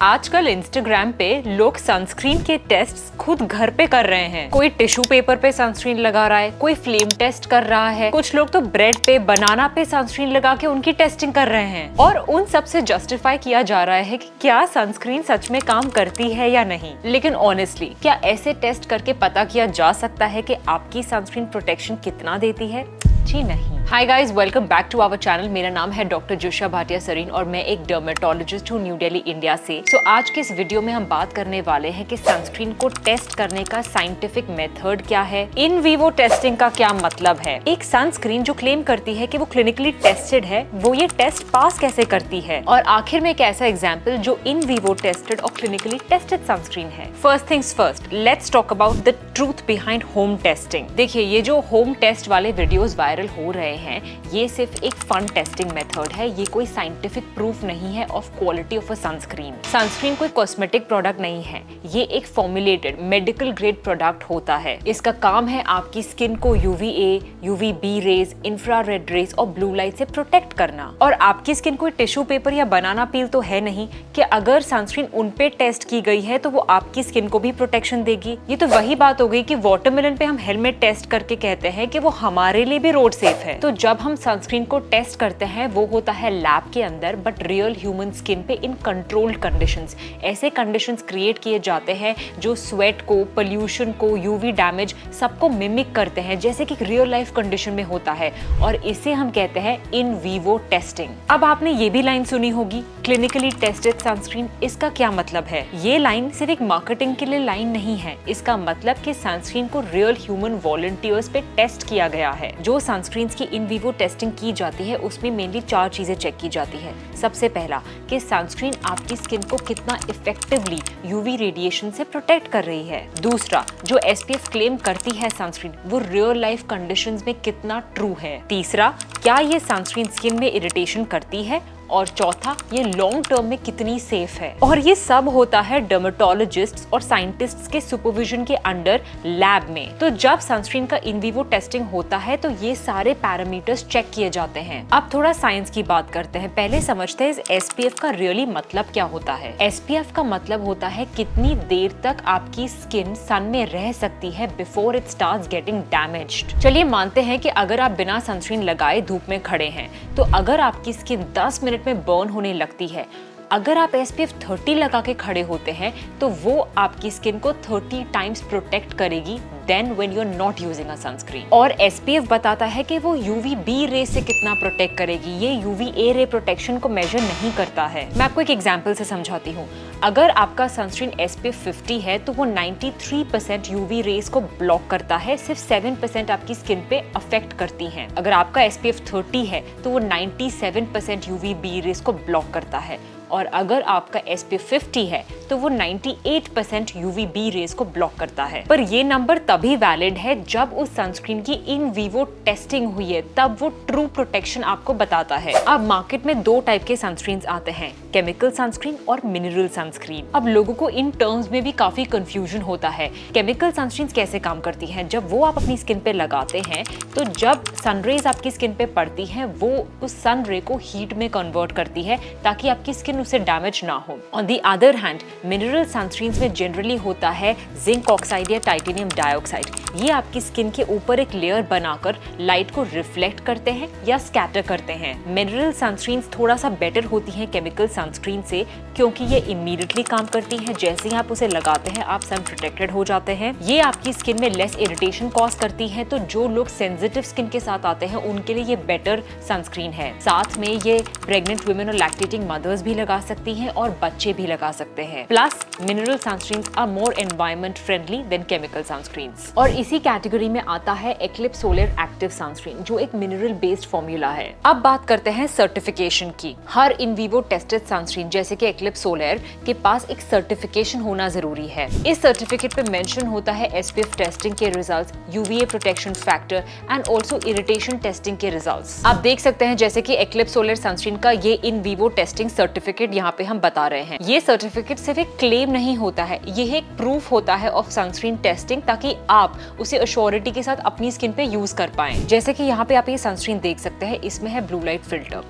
आजकल इंस्टाग्राम पे लोग सनस्क्रीन के टेस्ट खुद घर पे कर रहे हैं। कोई टिश्यू पेपर पे सनस्क्रीन लगा रहा है, कोई फ्लेम टेस्ट कर रहा है, कुछ लोग तो ब्रेड पे, बनाना पे सनस्क्रीन लगा के उनकी टेस्टिंग कर रहे हैं। और उन सब से जस्टिफाई किया जा रहा है कि क्या सनस्क्रीन सच में काम करती है या नहीं। लेकिन ऑनेस्टली क्या ऐसे टेस्ट करके पता किया जा सकता है कि आपकी सनस्क्रीन प्रोटेक्शन कितना देती है? जी नहीं। Hi guys, welcome back to our channel. मेरा नाम है डॉक्टर जोशा भाटिया सरीन और मैं एक डर्मेटोलॉजिस्ट हूँ न्यू दिल्ली, इंडिया से। आज के इस वीडियो में हम बात करने वाले हैं कि सनस्क्रीन को टेस्ट करने का साइंटिफिक मेथड क्या है, इन वीवो टेस्टिंग का क्या मतलब है, एक सनस्क्रीन जो क्लेम करती है कि वो क्लिनिकली टेस्टेड है, वो ये टेस्ट पास कैसे करती है, और आखिर में एक ऐसा एग्जाम्पल जो इन वीवो टेस्टेड और क्लिनिकली टेस्टेड सनस्क्रीन है। First things first, let's talk about the truth behind home testing. देखिए, ये जो होम टेस्ट वाले वीडियोस वायरल हो रहे हैं, ये सिर्फ एक फन टेस्टिंग मेथड है। ये कोई साइंटिफिक प्रूफ नहीं है of quality of a sunscreen. Sunscreen कोई कॉस्मेटिक प्रोडक्ट नहीं है, ये एक फॉर्मुलेटेड मेडिकल ग्रेड प्रोडक्ट होता है। इसका काम है आपकी स्किन को UVA, UVB rays, infrared rays और ब्लू लाइट से प्रोटेक्ट करना। और आपकी स्किन कोई टिश्यू पेपर या बनाना पील तो है नहीं कि अगर सनस्क्रीन उन पे टेस्ट की गई है तो वो आपकी स्किन को भी प्रोटेक्शन देगी। ये तो वही बात हो गई कि वाटरमेलन पे हम हेलमेट टेस्ट करके कहते हैं कि वो हमारे लिए भी रोड सेफ है। तो जब हम सनस्क्रीन को टेस्ट करते हैं वो होता है लैब के अंदर, बट रियल ह्यूमन स्किन पे इन कंट्रोल्ड कंडीशंस। ऐसे कंडीशंस क्रिएट किए जाते हैं जो स्वेट को, पोल्यूशन को, UV डैमेज सबको मिमिक करते हैं जैसे कि रियल लाइफ कंडीशन में होता है, और इसे हम कहते हैं इन वीवो टेस्टिंग। अब आपने ये भी लाइन सुनी होगी, क्लिनिकली टेस्टेड सनस्क्रीन। इसका क्या मतलब है? ये लाइन सिर्फ एक मार्केटिंग के लिए लाइन नहीं है। इसका मतलब कि सनस्क्रीन को रियल ह्यूमन वॉलंटियर्स पे टेस्ट किया गया है। जो सनस्क्रीन की इन वीवो टेस्टिंग की जाती है उसमें मेनली 4 चीजें चेक की जाती है। सबसे पहला कि सनस्क्रीन आपकी स्किन को कितना इफेक्टिवली UV रेडिएशन से प्रोटेक्ट कर रही है। दूसरा, जो SPF क्लेम करती है सनस्क्रीन वो रियल लाइफ कंडीशंस में कितना ट्रू है। तीसरा, क्या ये सनस्क्रीन स्किन में इरिटेशन करती है, और चौथा, ये लॉन्ग टर्म में कितनी सेफ है। और ये सब होता है डर्मेटोलॉजिस्ट्स और साइंटिस्ट्स के सुपरविजन के अंडर लैब में। तो जब सनस्क्रीन का इन वीवो टेस्टिंग होता है तो ये सारे पैरामीटर्स चेक किए जाते हैं। अब थोड़ा साइंस की बात करते हैं। पहले समझते हैं इस SPF का रियली मतलब क्या होता है। SPF का मतलब होता है कितनी देर तक आपकी स्किन सन में रह सकती है before it starts getting damaged. चलिए मानते हैं कि अगर आप बिना सनस्क्रीन लगाए धूप में खड़े हैं, तो अगर आपकी स्किन 10 मिनट में बर्न होने लगती है, अगर आप SPF 30 लगा के खड़े होते हैं तो वो आपकी स्किन को 30 टाइम्स प्रोटेक्ट करेगी then when you are not using a sunscreen. और SPF बताता है कि वो UVB रे से कितना प्रोटेक्ट करेगी। ये UVA रे प्रोटेक्शन को मेजर नहीं करता है। मैं आपको एक एग्जांपल से समझाती हूँ। अगर आपका सनस्क्रीन SPF 50 है तो वो 93% UV रेज को ब्लॉक करता है, सिर्फ 7% आपकी स्किन पे अफेक्ट करती हैं। अगर आपका SPF 30 है तो वो 97% UVB रेज को ब्लॉक करता है, और अगर आपका SPF 50 है तो वो 98% UVB रेज को ब्लॉक करता है। पर ये नंबर तभी वैलिड है जब उस सनस्क्रीन की इन वीवो टेस्टिंग हुई है, तब वो ट्रू प्रोटेक्शन आपको बताता है। अब मार्केट में 2 टाइप के सनस्क्रीन आते हैं, केमिकल सनस्क्रीन और मिनरल सनस्क्रीन। अब लोगों को इन टर्म्स में भी काफी कंफ्यूजन होता है। केमिकल सनस्क्रीन कैसे काम करती हैं? जब वो आप अपनी स्किन पे लगाते हैं तो जब सनरेज आपकी स्किन पे पड़ती हैं वो उस सन रे को हीट में कन्वर्ट करती है ताकि आपकी स्किन उससे डैमेज ना हो। On the other hand, mineral sunscreens में जनरली होता है जिंक ऑक्साइड या टाइटेनियम डाइऑक्साइड। ये आपकी स्किन के ऊपर एक लेयर बनाकर लाइट को रिफ्लेक्ट करते हैं या स्कैटर करते हैं। मिनरल सनस्क्रीन्स थोड़ा सा बेटर होती हैं केमिकल सनस्क्रीन से, क्योंकि ये इमीडिएटली काम करती है। जैसे ही आप उसे लगाते हैं आप सन प्रोटेक्टेड हो जाते हैं। ये आपकी स्किन में लेस इरिटेशन कॉज करती है, तो जो लोग सेंसिटिव स्किन के साथ आते हैं उनके लिए ये बेटर सनस्क्रीन है। साथ में ये प्रेग्नेंट वुमेन और लैक्टेटिंग मदर्स भी लगा सकती हैं और बच्चे भी लगा सकते हैं। Plus mineral sunscreens are more environment friendly than chemical sunscreens. और इसी कैटेगरी में आता है एक्लिप्स सोलर एक्टिव सनस्क्रीन, जो एक मिनरल बेस्ड फॉर्मूला है। अब बात करते हैं सर्टिफिकेशन की। हर इन वीवो टेस्टेड सनस्क्रीन जैसे कि एक्लिप्स सोलर के पास एक सर्टिफिकेशन होना जरूरी है। इस सर्टिफिकेट पे मेंशन होता है SPF टेस्टिंग के results, UVA protection factor and also irritation testing के रिजल्ट्स। आप देख सकते हैं जैसे कि एक्लिप्स सोलर सनस्क्रीन का ये इन वीवो टेस्टिंग सर्टिफिकेट यहाँ पे हम बता रहे हैं। ये सर्टिफिकेट सिर्फ एक क्लेम नहीं होता है, ये एक प्रूफ होता है ऑफ सनस्क्रीन टेस्टिंग, ताकि आप उसे अश्योरिटी के साथ अपनी स्किन पे यूज कर पाएं। जैसे कि यहाँ पे आप ये सनस्क्रीन देख सकते हैं, इसमें है blue light filter.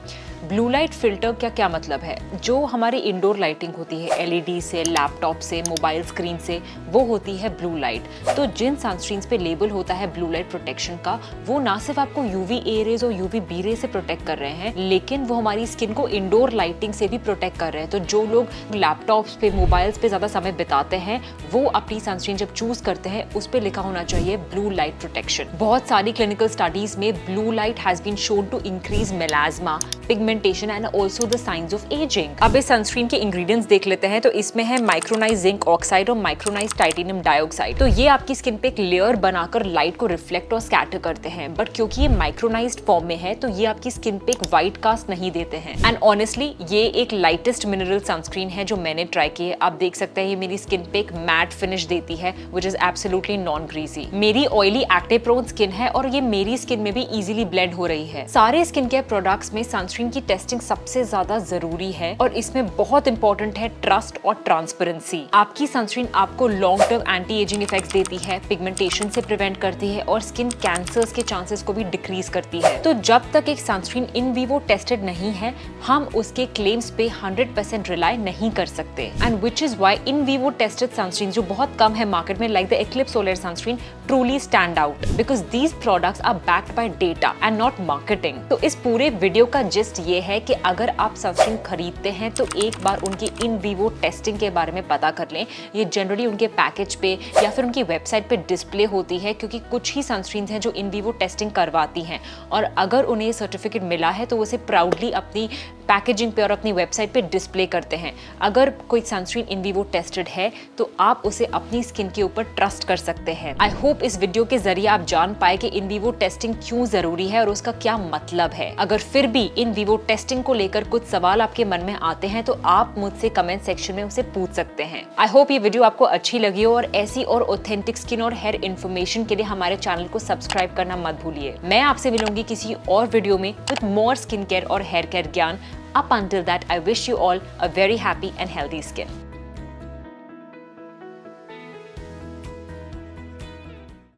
Blue light filter का क्या मतलब है? जो हमारी इंडोर लाइटिंग होती है एलईडी से, लैपटॉप से, मोबाइल स्क्रीन से, वो होती है ब्लू लाइट। तो जिन सनस्क्रीन्स पे लेबल होता है ब्लू लाइट प्रोटेक्शन का, वो ना सिर्फ आपको यूवी ए रेज और यूवी बी रे से प्रोटेक्ट कर रहे हैं, लेकिन वो हमारी स्किन को इंडोर लाइटिंग से भी प्रोटेक्ट कर रहे हैं। तो जो लोग लैपटॉप्स पे, मोबाइल्स पे ज्यादा समय बिताते हैं, वो अपनी सनस्क्रीन जब चूज करते हैं उस पे लिखा होना चाहिए ब्लू लाइट प्रोटेक्शन। बहुत सारी क्लिनिकल स्टडीज में blue light has been shown to increase melasma, pigmentation and also the science of aging. अब इस सनस्क्रीन के इंग्रेडिएंट्स देख लेते हैं। तो इसमें है माइक्रोनाइज जिंक ऑक्साइड और माइक्रोनाइज टाइटेनियम डाइऑक्साइड। तो ये आपकी स्किन पे एक लेयर बनाकर लाइट को रिफ्लेक्ट और स्कैटर करते हैं, बट क्योंकि ये माइक्रोनाइज्ड फॉर्म में है तो ये आपकी स्किन पे एक व्हाइट कास्ट नहीं देते हैं। एंड ऑनेस्टली ये एक लाइटेस्ट मिनरल सनस्क्रीन है जो मैंने ट्राई की है। आप देख सकते हैं ये मेरी स्किन पे एक मैट फिनिश देती है which is absolutely non greasy. मेरी ऑयली एक्ने प्रोन स्किन है और ये मेरी स्किन में भी इजीली ब्लेंड हो रही है। सारे स्किन केयर प्रोडक्ट्स में सनस्क्रीन की टेस्टिंग सबसे ज्यादा जरूरी है और इसमें बहुत इंपॉर्टेंट है ट्रस्ट और ट्रांसपेरेंसी। आपकी सनस्क्रीन आपको long term anti ageing effects देती है, पिगमेंटेशन से प्रिवेंट करती है और स्किन कैंसर्स के चांसेस को भी डिक्रीज करती है। तो जब तक एक सनस्क्रीन इन वीवो टेस्टेड नहीं है, हम उसके क्लेम्स पे 100% रिलाई नहीं कर सकते। And which is why in vivo tested sunscreen जो बहुत कम है मार्केट में, like the Eclipse solar sunscreen, truly stand out because these products are backed by data and not marketing. तो इस पूरे वीडियो का जिस्ट ये है कि अगर आप सनस्क्रीन खरीदते हैं तो एक बार उनकी इन वीवो टेस्टिंग के बारे में पता कर लें। ये जनरली उनके पैकेज पे या फिर उनकी वेबसाइट पे डिस्प्ले होती है, क्योंकि कुछ ही सनस्क्रीन हैं जो इन वीवो टेस्टिंग करवाती हैं और अगर उन्हें सर्टिफिकेट मिला है तो उसे प्राउडली अपनी पैकेजिंग पे और अपनी वेबसाइट पे डिस्प्ले करते हैं। अगर कोई सनस्क्रीन इन वीवो टेस्टेड है तो आप उसे अपनी स्किन के ऊपर ट्रस्ट कर सकते हैं। आई होप इस वीडियो के जरिए आप जान पाए कि इन वीवो टेस्टिंग क्यों जरूरी है और उसका क्या मतलब है। अगर फिर भी इन वीवो टेस्टिंग को लेकर कुछ सवाल आपके मन में आते हैं तो आप मुझसे कमेंट सेक्शन में उसे पूछ सकते हैं। आई होप ये वीडियो आपको अच्छी लगी हो और ऐसी और ऑथेंटिक स्किन और हेयर इन्फॉर्मेशन के लिए हमारे चैनल को सब्सक्राइब करना मत भूलिए। मैं आपसे मिलूंगी किसी और वीडियो में विद मोर स्किन केयर और हेयर केयर ज्ञान। Up until that, I wish you all a very happy and healthy skin.